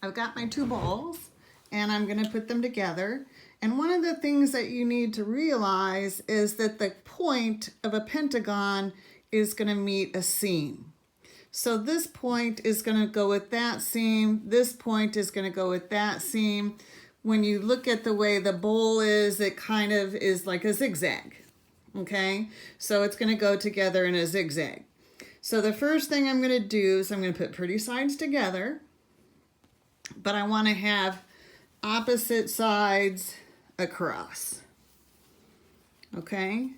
I've got my two balls and I'm going to put them together. And one of the things that you need to realize is that the point of a pentagon is going to meet a seam. So this point is going to go with that seam. This point is going to go with that seam. When you look at the way the bowl is, it kind of is like a zigzag. Okay, so it's going to go together in a zigzag. So the first thing I'm going to do is I'm going to put pretty sides together, but I want to have opposite sides across. Okay,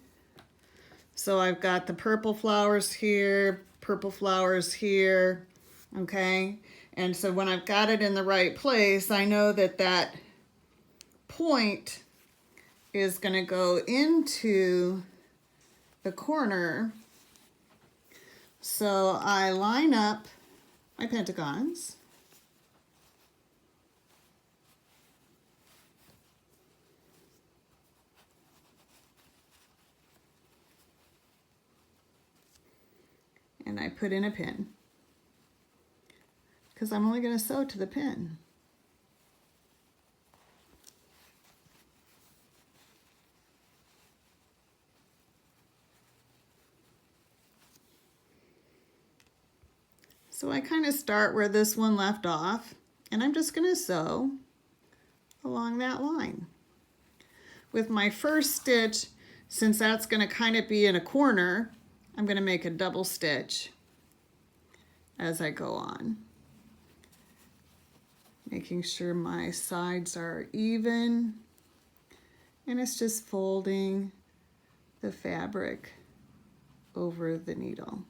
so I've got the purple flowers here, purple flowers here. Okay, and so when I've got it in the right place, I know that that point is going to go into the corner. So I line up my pentagons. And I put in a pin, because I'm only going to sew to the pin. So I kind of start where this one left off, and I'm just going to sew along that line. With my first stitch, since that's going to kind of be in a corner, I'm going to make a double stitch as I go on, making sure my sides are even, and it's just folding the fabric over the needle.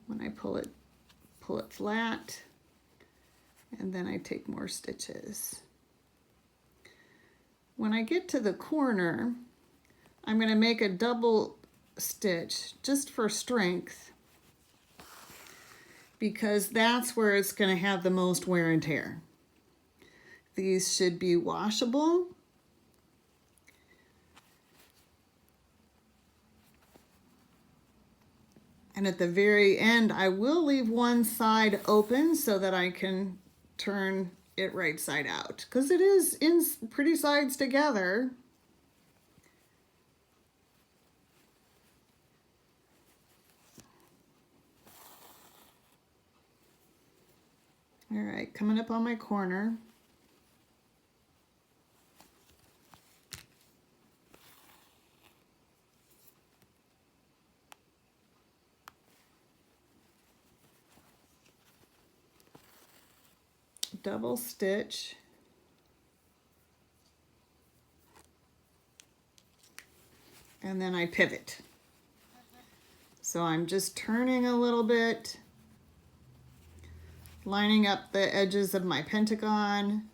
When I pull it flat, and then I take more stitches. When I get to the corner, I'm going to make a double stitch just for strength, because that's where it's going to have the most wear and tear. These should be washable. And at the very end, I will leave one side open so that I can turn it right side out, because it is in pretty sides together. All right, coming up on my corner. Double stitch, and then I pivot. So I'm just turning a little bit, lining up the edges of my pentagon,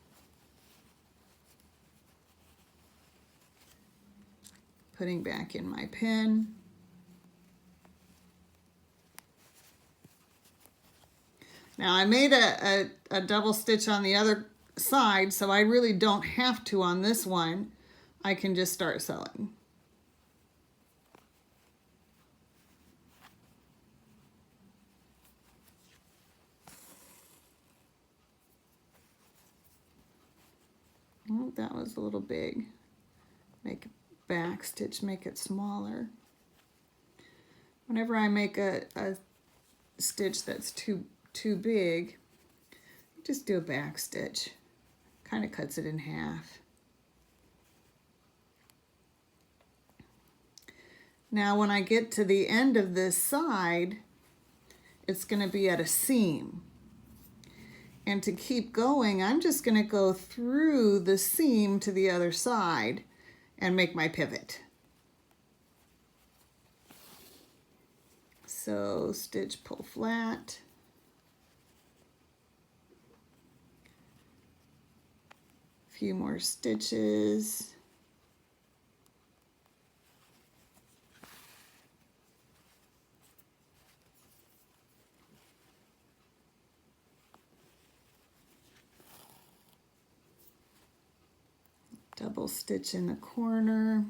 putting back in my pin. Now I made a double stitch on the other side, so I really don't have to on this one. I can just start sewing. Oh, that was a little big. Make a back stitch, make it smaller. Whenever I make a stitch that's too big, just do a back stitch. Kind of cuts it in half. Now when I get to the end of this side, it's going to be at a seam. And to keep going, I'm just going to go through the seam to the other side and make my pivot. So stitch, pull flat. Few more stitches. Double stitch in the corner.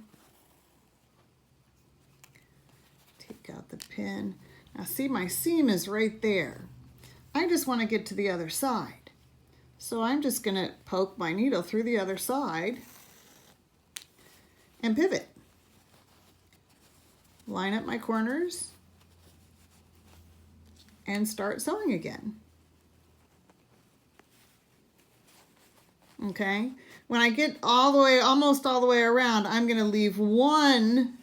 Take out the pin. Now see, my seam is right there. I just want to get to the other side. So I'm just going to poke my needle through the other side and pivot. Line up my corners and start sewing again. Okay, when I get all the way, almost all the way around, I'm going to leave one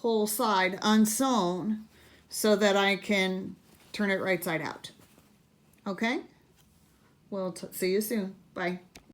whole side unsewn so that I can turn it right side out. Okay, we'll see you soon. Bye.